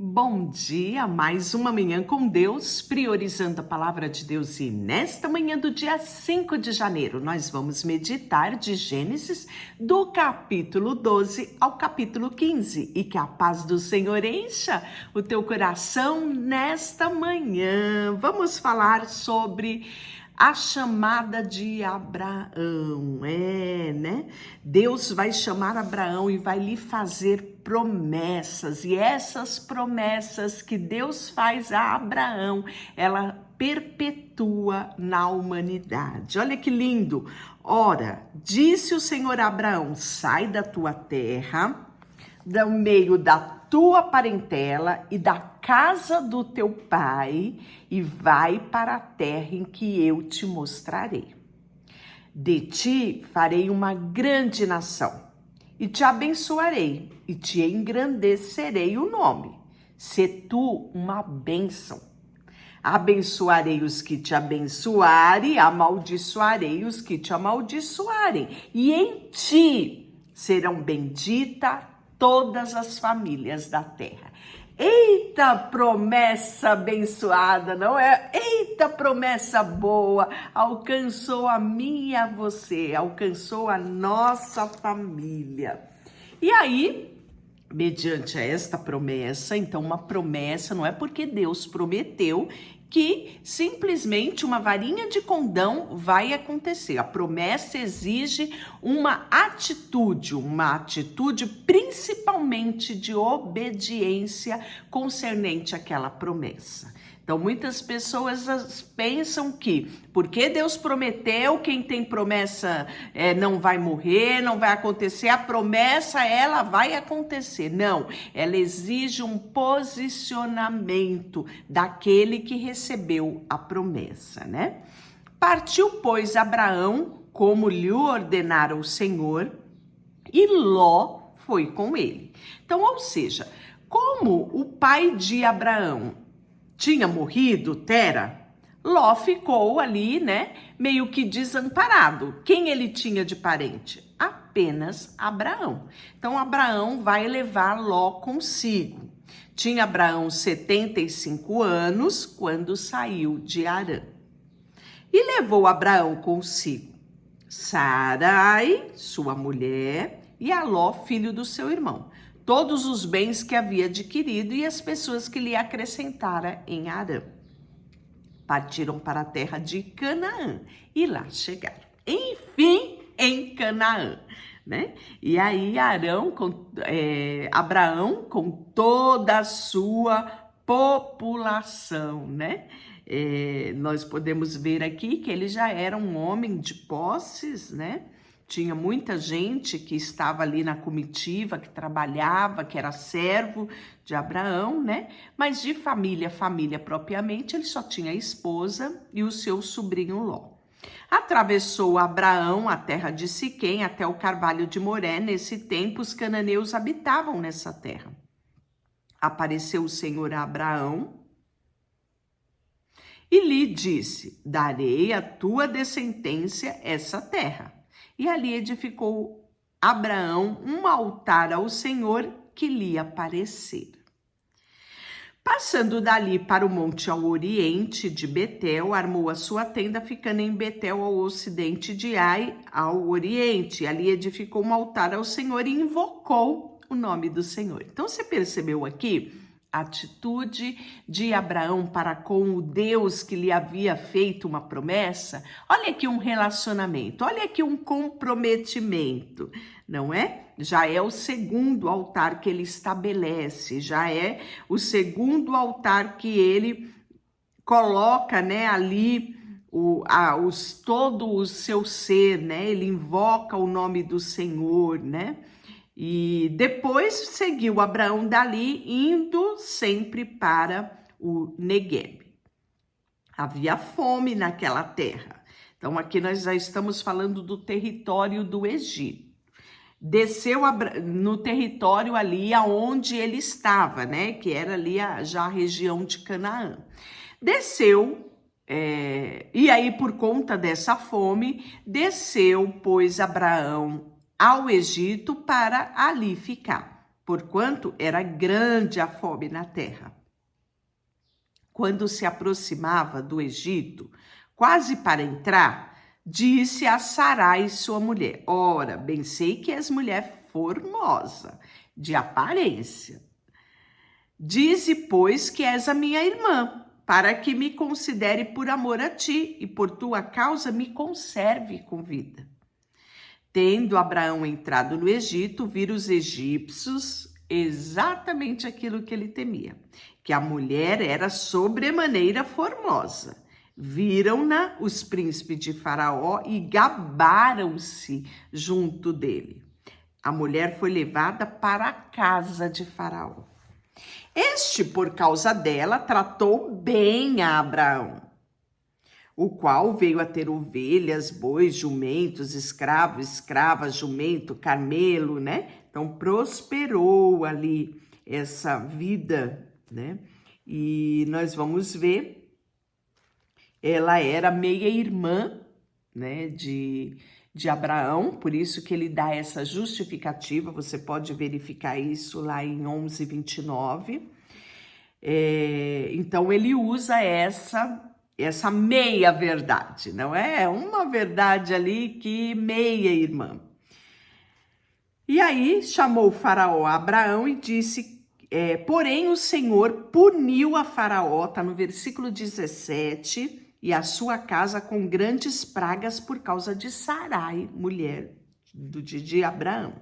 Bom dia, mais uma manhã com Deus, priorizando a palavra de Deus. E nesta manhã do dia 5 de janeiro, nós vamos meditar de Gênesis do capítulo 12 ao capítulo 15. E que a paz do Senhor encha o teu coração nesta manhã. Vamos falar sobre a chamada de Abraão, né? Deus vai chamar Abraão e vai lhe fazer promessas. E essas promessas que Deus faz a Abraão, ela perpetua na humanidade. Olha que lindo. Ora, disse o Senhor a Abraão: sai da tua terra, do meio da tua parentela e da casa do teu pai, e vai para a terra em que eu te mostrarei. De ti farei uma grande nação, e te abençoarei, e te engrandecerei o nome. Sê tu uma bênção. Abençoarei os que te abençoarem, e amaldiçoarei os que te amaldiçoarem. E em ti serão benditas todas as famílias da terra. Eita promessa abençoada, não é? Eita promessa boa, alcançou a mim e a você, alcançou a nossa família. E aí, mediante esta promessa, então uma promessa não é porque Deus prometeu que simplesmente uma varinha de condão vai acontecer. A promessa exige uma atitude principalmente de obediência concernente àquela promessa. Então, muitas pessoas pensam que porque Deus prometeu, quem tem promessa não vai morrer, não vai acontecer, a promessa ela vai acontecer. Não, ela exige um posicionamento daquele que recebeu a promessa, né? Partiu, pois, Abraão, como lhe ordenara o Senhor, e Ló foi com ele. Então, ou seja, como o pai de Abraão tinha morrido, Tera, Ló ficou ali, né, meio que desamparado. Quem ele tinha de parente? Apenas Abraão. Então, Abraão vai levar Ló consigo. Tinha Abraão 75 anos quando saiu de Harã. E levou Abraão consigo Sarai, sua mulher, e a Ló, filho do seu irmão, todos os bens que havia adquirido e as pessoas que lhe acrescentara em Harã. Partiram para a terra de Canaã e lá chegaram. Enfim, em Canaã, né? E aí Abraão com toda a sua população, né? Nós podemos ver aqui que ele já era um homem de posses, né? Tinha muita gente que estava ali na comitiva, que trabalhava, que era servo de Abraão, né? Mas de família propriamente, ele só tinha a esposa e o seu sobrinho Ló. Atravessou Abraão a terra de Siquém até o carvalho de Moré. Nesse tempo, os cananeus habitavam nessa terra. Apareceu o Senhor a Abraão e lhe disse: darei à tua descendência essa terra. E ali edificou Abraão um altar ao Senhor que lhe aparecera. Passando dali para o monte ao oriente de Betel, armou a sua tenda, ficando em Betel ao ocidente de Ai, ao oriente. Ali edificou um altar ao Senhor e invocou o nome do Senhor. Então, você percebeu aqui a atitude de Abraão para com o Deus que lhe havia feito uma promessa? Olha aqui um relacionamento, olha aqui um comprometimento, não é? Já é o segundo altar que ele estabelece, já é o segundo altar que ele coloca, né, ali todo o seu ser, né? Ele invoca o nome do Senhor, né? E depois seguiu Abraão dali, indo sempre para o Negueb. Havia fome naquela terra. Então, aqui nós já estamos falando do território do Egito. Desceu no território ali aonde ele estava, né? Que era ali já a região de Canaã. Desceu, e aí por conta dessa fome, desceu, pois, Abraão ao Egito para ali ficar. porquanto era grande a fome na terra. Quando se aproximava do Egito, quase para entrar, disse a Sarai, sua mulher: ora, bem sei que és mulher formosa, de aparência. Dize, pois, que és a minha irmã, para que me considere por amor a ti, e por tua causa me conserve com vida. Tendo Abraão entrado no Egito, viram os egípcios exatamente aquilo que ele temia, que a mulher era sobremaneira formosa. Viram-na os príncipes de Faraó e gabaram-se junto dele. A mulher foi levada para a casa de Faraó. Este, por causa dela, tratou bem a Abraão, o qual veio a ter ovelhas, bois, jumentos, escravos, escravas, jumento, camelo, né? Então, prosperou ali essa vida, né? E nós vamos ver, ela era meia-irmã, né, de Abraão, por isso que ele dá essa justificativa, você pode verificar isso lá em 11:29. Então, ele usa essa meia-verdade, não é? Uma verdade ali que meia-irmã. E aí, chamou o Faraó a Abraão e disse, porém o Senhor puniu a Faraó, tá no versículo 17, e a sua casa com grandes pragas por causa de Sarai, mulher de Abraão.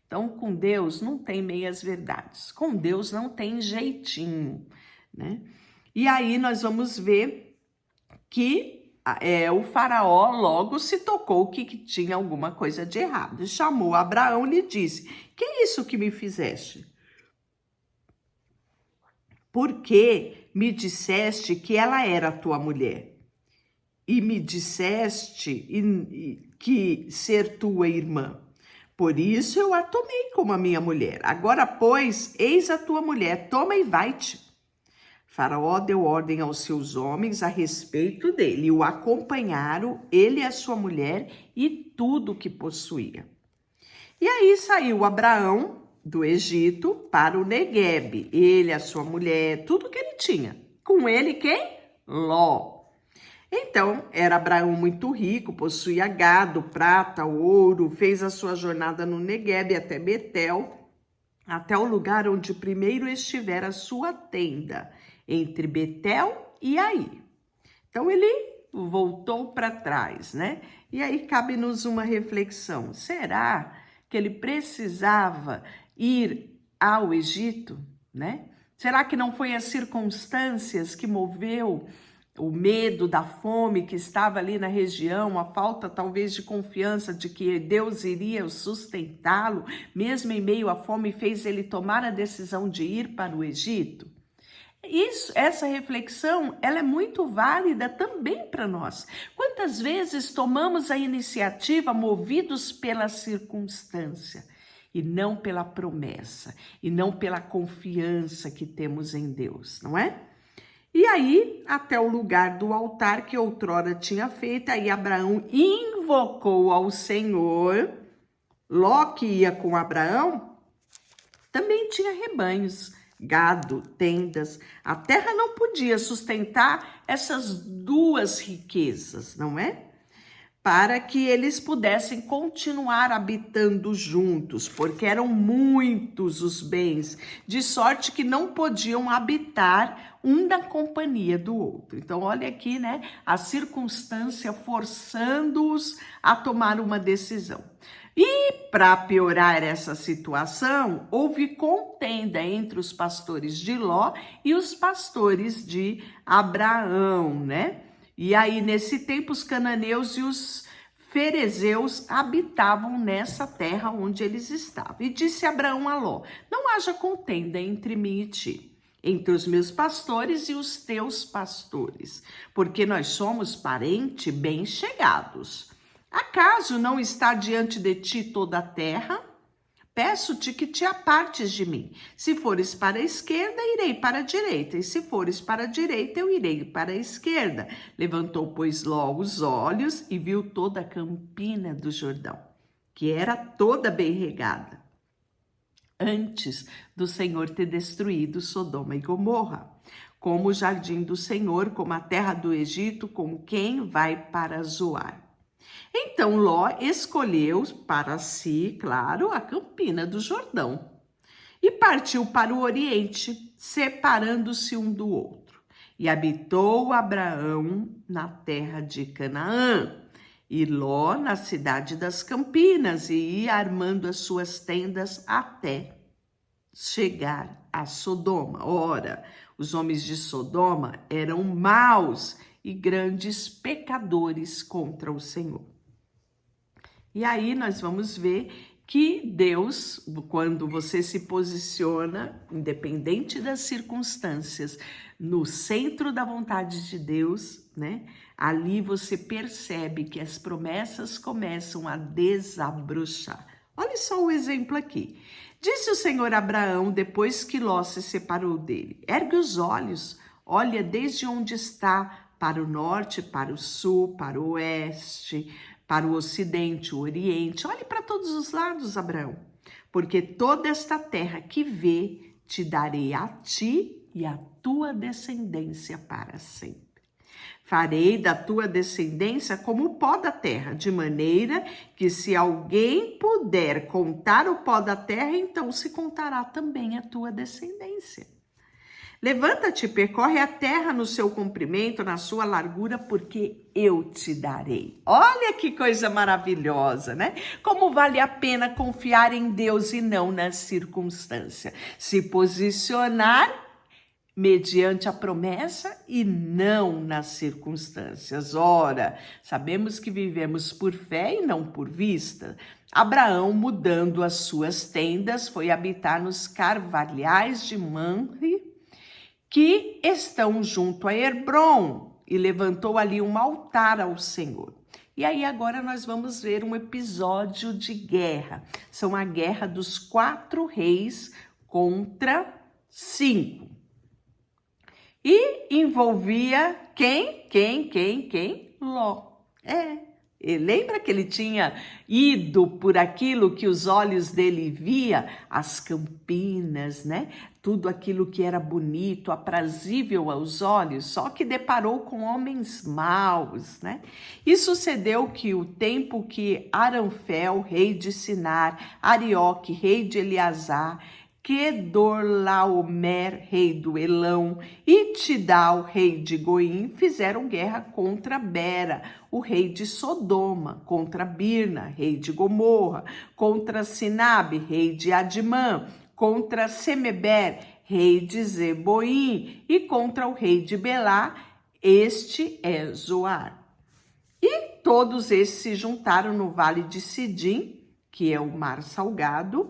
Então, com Deus não tem meias verdades, com Deus não tem jeitinho, né? E aí nós vamos ver que o faraó logo se tocou que tinha alguma coisa de errado. Chamou Abraão e lhe disse, que é isso que me fizeste? Porque me disseste que ela era tua mulher, e me disseste que ser tua irmã. Por isso eu a tomei como a minha mulher. Agora, pois, eis a tua mulher, toma e vai-te. Faraó deu ordem aos seus homens a respeito dele, e o acompanharam, ele e a sua mulher, e tudo o que possuía. E aí saiu Abraão do Egito para o Neguebe, ele, a sua mulher, tudo que ele tinha. Com ele quem? Ló. Então, era Abraão muito rico, possuía gado, prata, ouro, fez a sua jornada no Neguebe até Betel, até o lugar onde primeiro estivera a sua tenda, entre Betel e Ai. Então, ele voltou para trás, né? E aí cabe-nos uma reflexão. Será que ele precisava ir ao Egito, né? Será que não foi as circunstâncias que moveu o medo da fome que estava ali na região, a falta talvez de confiança de que Deus iria sustentá-lo, mesmo em meio à fome, fez ele tomar a decisão de ir para o Egito? Essa reflexão, ela é muito válida também para nós. Quantas vezes tomamos a iniciativa movidos pela circunstância e não pela promessa, e não pela confiança que temos em Deus, não é? E aí, até o lugar do altar que outrora tinha feito, aí Abraão invocou ao Senhor. Ló, que ia com Abraão, também tinha rebanhos, gado, tendas. A terra não podia sustentar essas duas riquezas, não é? Para que eles pudessem continuar habitando juntos, porque eram muitos os bens, de sorte que não podiam habitar um na companhia do outro. Então, olha aqui, né, a circunstância forçando-os a tomar uma decisão. E para piorar essa situação, houve contenda entre os pastores de Ló e os pastores de Abraão, né? E aí, nesse tempo, os cananeus e os ferezeus habitavam nessa terra onde eles estavam. E disse Abraão a Ló, não haja contenda entre mim e ti, entre os meus pastores e os teus pastores, porque nós somos parentes bem chegados. Acaso não está diante de ti toda a terra? Peço-te que te apartes de mim. Se fores para a esquerda, irei para a direita, e se fores para a direita, eu irei para a esquerda. Levantou, pois, logo os olhos e viu toda a campina do Jordão, que era toda bem regada, antes do Senhor ter destruído Sodoma e Gomorra, como o jardim do Senhor, como a terra do Egito, como quem vai para Zoar. Então Ló escolheu para si, claro, a campina do Jordão e partiu para o Oriente, separando-se um do outro. E habitou Abraão na terra de Canaã, e Ló na cidade das campinas, e ia armando as suas tendas até chegar a Sodoma. Ora, os homens de Sodoma eram maus e grandes pecadores contra o Senhor. E aí nós vamos ver que Deus, quando você se posiciona, independente das circunstâncias, no centro da vontade de Deus, né? Ali você percebe que as promessas começam a desabrochar. Olha só o exemplo aqui. Disse o Senhor a Abraão, depois que Ló se separou dele: ergue os olhos, olha desde onde está, para o norte, para o sul, para o oeste, para o ocidente, o oriente. Olhe para todos os lados, Abraão, porque toda esta terra que vê, te darei a ti e a tua descendência para sempre. Farei da tua descendência como o pó da terra, de maneira que se alguém puder contar o pó da terra, então se contará também a tua descendência. Levanta-te, percorre a terra no seu comprimento, na sua largura, porque eu te darei. Olha que coisa maravilhosa, né? Como vale a pena confiar em Deus e não na circunstância. Se posicionar mediante a promessa e não nas circunstâncias. Ora, sabemos que vivemos por fé e não por vista. Abraão, mudando as suas tendas, foi habitar nos carvalhais de Mamre, que estão junto a Hebrom, e levantou ali um altar ao Senhor. E aí agora nós vamos ver um episódio de guerra. São a guerra dos 4 reis contra 5. E envolvia quem? Ló. Lembra que ele tinha ido por aquilo que os olhos dele via? As campinas, né? Tudo aquilo que era bonito, aprazível aos olhos, só que deparou com homens maus, né? E sucedeu que o tempo que Aramfel, rei de Sinar, Arioque, rei de Eleazar, Quedorlaomer, rei do Elão, e Tidal, rei de Goim, fizeram guerra contra Bera, o rei de Sodoma, contra Birna, rei de Gomorra, contra Sinabe, rei de Adimã, contra Semeber, rei de Zeboim, e contra o rei de Belá, este é Zoar. E todos esses se juntaram no vale de Sidim, que é o mar salgado.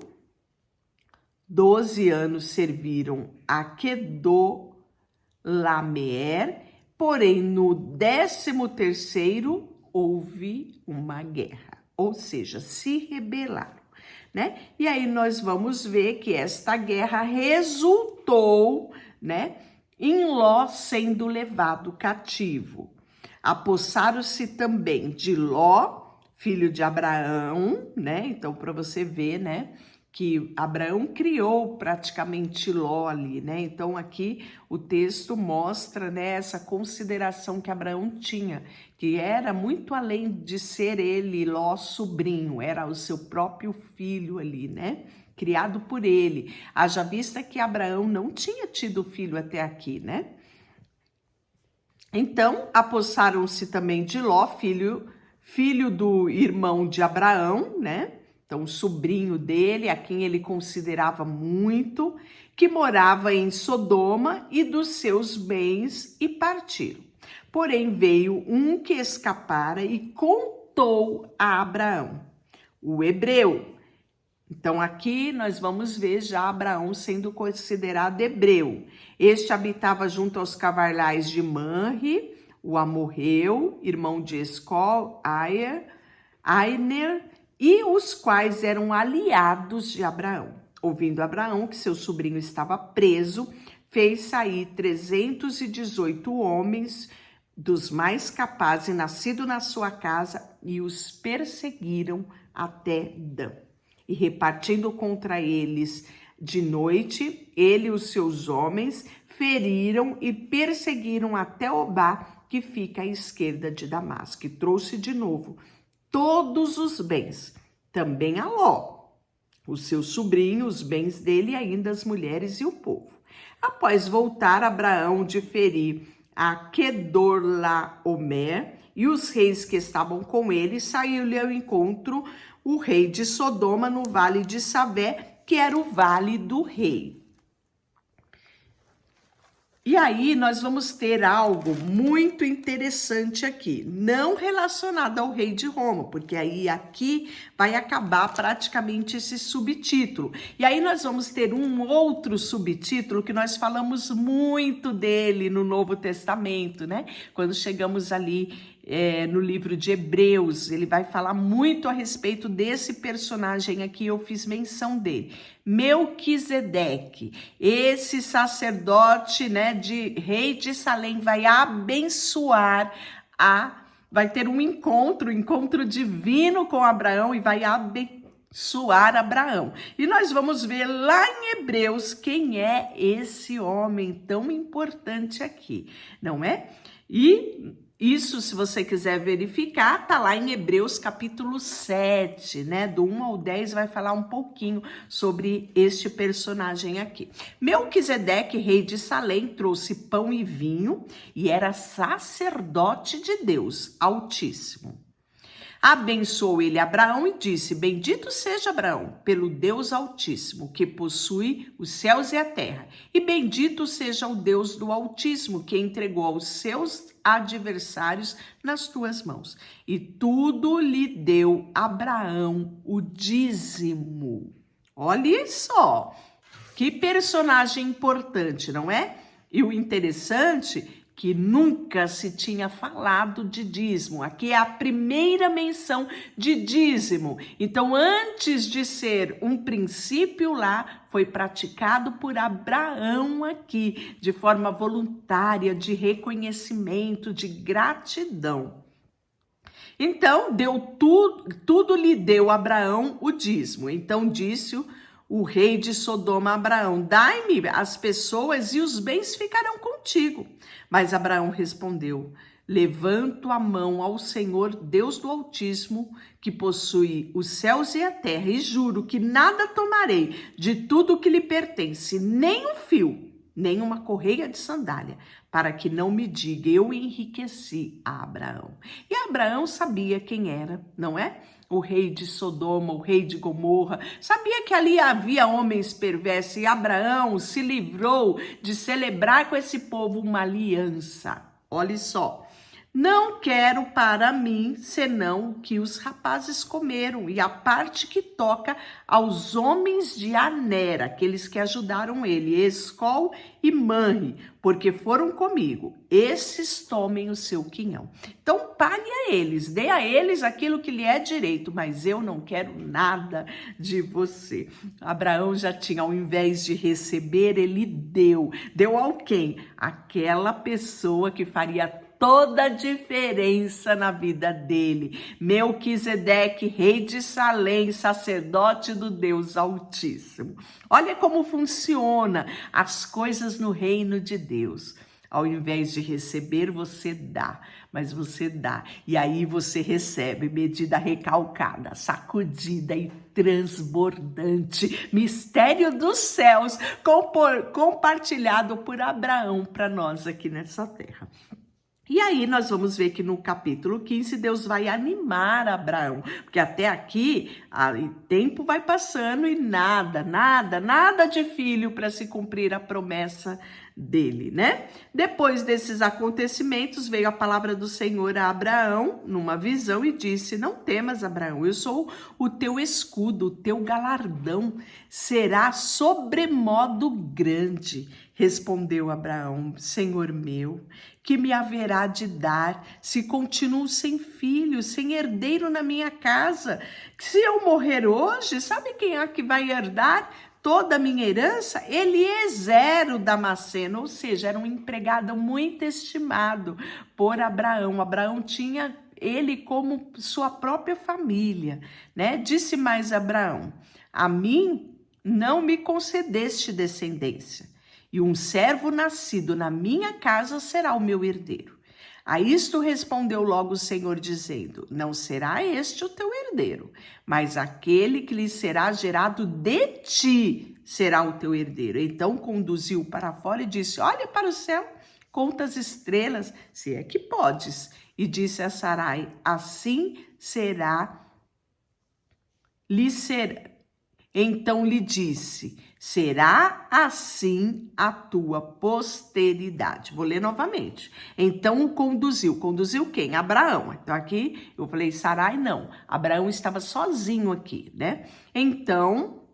12 anos serviram a Quedorlaomer, porém no 13º houve uma guerra, ou seja, se rebelaram, né? E aí nós vamos ver que esta guerra resultou, né, em Ló sendo levado cativo. Apossaram-se também de Ló, filho de Abraão, né? Então para você ver, né, que Abraão criou praticamente Ló ali, né? Então aqui o texto mostra, né, essa consideração que Abraão tinha, que era muito além de ser ele, Ló, sobrinho, era o seu próprio filho ali, né? Criado por ele. Haja vista que Abraão não tinha tido filho até aqui, né? Então, apossaram-se também de Ló, filho do irmão de Abraão, né? Então, o sobrinho dele, a quem ele considerava muito, que morava em Sodoma, e dos seus bens, e partiram. Porém, veio um que escapara e contou a Abraão, o hebreu. Então, aqui nós vamos ver já Abraão sendo considerado hebreu. Este habitava junto aos carvalhais de Mamre, o amorreu, irmão de Escol, Aner, e os quais eram aliados de Abraão. Ouvindo Abraão que seu sobrinho estava preso, fez sair 318 homens dos mais capazes, nascidos na sua casa, e os perseguiram até Dan. E repartindo contra eles De noite, ele e os seus homens feriram e perseguiram até Obá, que fica à esquerda de Damasco, e trouxe de novo todos os bens, também a Ló, o seu sobrinho, os bens dele e ainda as mulheres e o povo. Após voltar Abraão de ferir a Quedorlaomer e os reis que estavam com ele, saiu-lhe ao encontro o rei de Sodoma no vale de Savé, que era o vale do rei. E aí nós vamos ter algo muito interessante aqui, não relacionado ao rei de Roma, porque aí aqui vai acabar praticamente esse subtítulo. E aí nós vamos ter um outro subtítulo que nós falamos muito dele no Novo Testamento, né? Quando chegamos ali no livro de Hebreus, ele vai falar muito a respeito desse personagem aqui, eu fiz menção dele. Melquisedeque, esse sacerdote, né, de rei de Salém, vai abençoar vai ter um encontro divino com Abraão e vai abençoar Abraão. E nós vamos ver lá em Hebreus quem é esse homem tão importante aqui, não é? E isso, se você quiser verificar, tá lá em Hebreus capítulo 7, né? Do 1 ao 10 vai falar um pouquinho sobre este personagem aqui. Melquisedeque, rei de Salém, trouxe pão e vinho e era sacerdote de Deus Altíssimo. Abençoou ele Abraão e disse: bendito seja Abraão pelo Deus Altíssimo, que possui os céus e a terra. E bendito seja o Deus do Altíssimo, que entregou aos seus adversários nas tuas mãos. E tudo lhe deu Abraão o dízimo. Olha só, que personagem importante, não é? E o interessante que nunca se tinha falado de dízimo. Aqui é a primeira menção de dízimo. Então, antes de ser um princípio lá, foi praticado por Abraão aqui, de forma voluntária, de reconhecimento, de gratidão. Então, tudo lhe deu Abraão o dízimo. Então, disse o rei de Sodoma a Abraão: dai-me as pessoas e os bens ficarão contigo. Mas Abraão respondeu: levanto a mão ao Senhor, Deus do Altíssimo, que possui os céus e a terra, e juro que nada tomarei de tudo que lhe pertence, nem um fio, nem uma correia de sandália, para que não me diga: eu enriqueci a Abraão. E Abraão sabia quem era, não é? O rei de Sodoma, o rei de Gomorra, sabia que ali havia homens perversos, e Abraão se livrou de celebrar com esse povo uma aliança. Olha só: não quero para mim senão o que os rapazes comeram e a parte que toca aos homens de Aner, aqueles que ajudaram ele, Escol e Manre, porque foram comigo. Esses tomem o seu quinhão. Então pague a eles, dê a eles aquilo que lhe é direito, mas eu não quero nada de você. Abraão já tinha, ao invés de receber, ele deu. Deu ao quem? Aquela pessoa que faria toda a diferença na vida dele. Melquisedeque, rei de Salém, sacerdote do Deus Altíssimo. Olha como funciona as coisas no reino de Deus. Ao invés de receber, você dá, mas você dá. E aí você recebe medida recalcada, sacudida e transbordante. Mistério dos céus, compartilhado por Abraão para nós aqui nessa terra. E aí nós vamos ver que no capítulo 15 Deus vai animar Abraão, porque até aqui o tempo vai passando e nada de filho para se cumprir a promessa dele, né? Depois desses acontecimentos veio a palavra do Senhor a Abraão numa visão e disse: não temas, Abraão, eu sou o teu escudo, o teu galardão será sobremodo grande. Respondeu Abraão: Senhor meu, que me haverá de dar se continuo sem filho, sem herdeiro na minha casa? Se eu morrer hoje, sabe quem é que vai herdar toda a minha herança? Eliezer o Damasceno, ou seja, era um empregado muito estimado por Abraão. Abraão tinha ele como sua própria família, né? Disse mais Abraão: a mim não me concedeste descendência, e um servo nascido na minha casa será o meu herdeiro. A isto respondeu logo o Senhor, dizendo: não será este o teu herdeiro, mas aquele que lhe será gerado de ti será o teu herdeiro. Então conduziu para fora e disse: olha para o céu, conta as estrelas, se é que podes. E disse a Sarai: assim será, lhe será. Então lhe disse: será assim a tua posteridade. Vou ler novamente. Então conduziu. Conduziu quem? Abraão. Então aqui eu falei Sarai, não. Abraão estava sozinho aqui, né? Então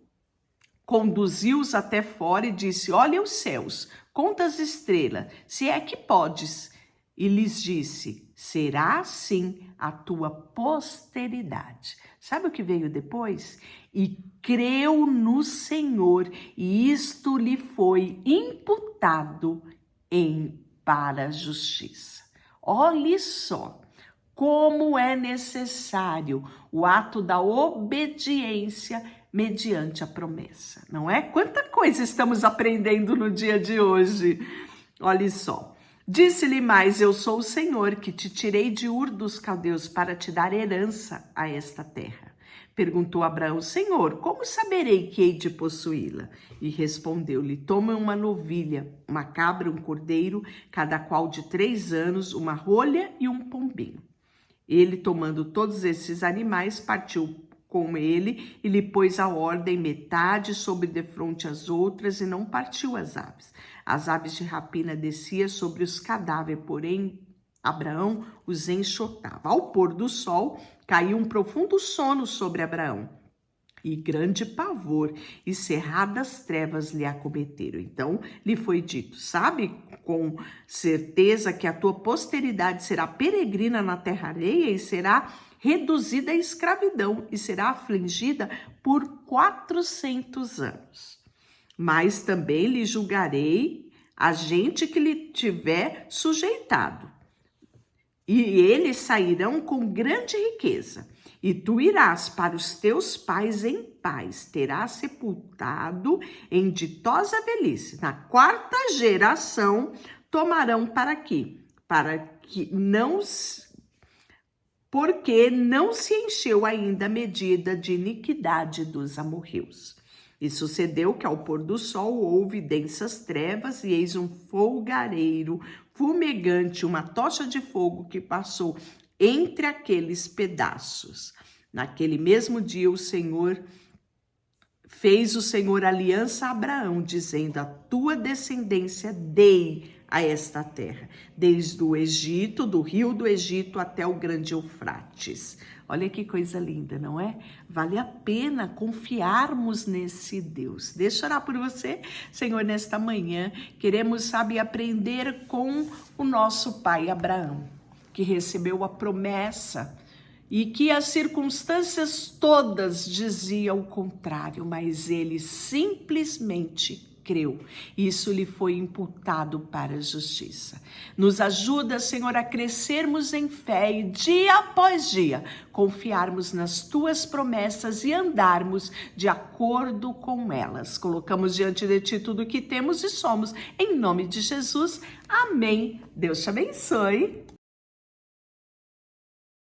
conduziu-os até fora e disse: olha os céus, conta as estrelas, se é que podes. E lhes disse: será assim a tua posteridade. Sabe o que veio depois? E creu no Senhor, e isto lhe foi imputado para a justiça. Olhe só como é necessário o ato da obediência mediante a promessa, não é? Quanta coisa estamos aprendendo no dia de hoje. Olhe só. Disse-lhe mais: eu sou o Senhor que te tirei de Ur dos Caldeus para te dar herança a esta terra. Perguntou Abraão: Senhor, como saberei que hei de possuí-la? E respondeu-lhe: toma uma novilha, uma cabra, um cordeiro, cada qual de 3 anos, uma rolha e um pombinho. Ele, tomando todos esses animais, partiu com ele e lhe pôs a ordem, metade sobre defronte as outras, e não partiu as aves. As aves de rapina desciam sobre os cadáveres, porém Abraão os enxotava. Ao pôr do sol, caiu um profundo sono sobre Abraão, e grande pavor e cerradas trevas lhe acometeram. Então lhe foi dito: sabe com certeza que a tua posteridade será peregrina na terra alheia e será reduzida à escravidão e será afligida por 400 anos. Mas também lhe julgarei a gente que lhe tiver sujeitado, e eles sairão com grande riqueza. E tu irás para os teus pais em paz, terás sepultado em ditosa velhice. Na 4ª geração tomarão para que porque não se encheu ainda a medida de iniquidade dos amorreus. E sucedeu que ao pôr do sol houve densas trevas, e eis um folgareiro fumegante, uma tocha de fogo que passou entre aqueles pedaços. Naquele mesmo dia fez o Senhor aliança a Abraão, dizendo: a tua descendência dei a esta terra, desde o Egito, do rio do Egito até o grande Eufrates. Olha que coisa linda, não é? Vale a pena confiarmos nesse Deus. Deixa eu orar por você, Senhor, nesta manhã. Queremos, aprender com o nosso pai Abraão, que recebeu a promessa e que as circunstâncias todas diziam o contrário, mas ele simplesmente creu. Isso lhe foi imputado para a justiça. Nos ajuda, Senhor, a crescermos em fé e dia após dia confiarmos nas tuas promessas e andarmos de acordo com elas. Colocamos diante de ti tudo o que temos e somos. Em nome de Jesus, amém. Deus te abençoe.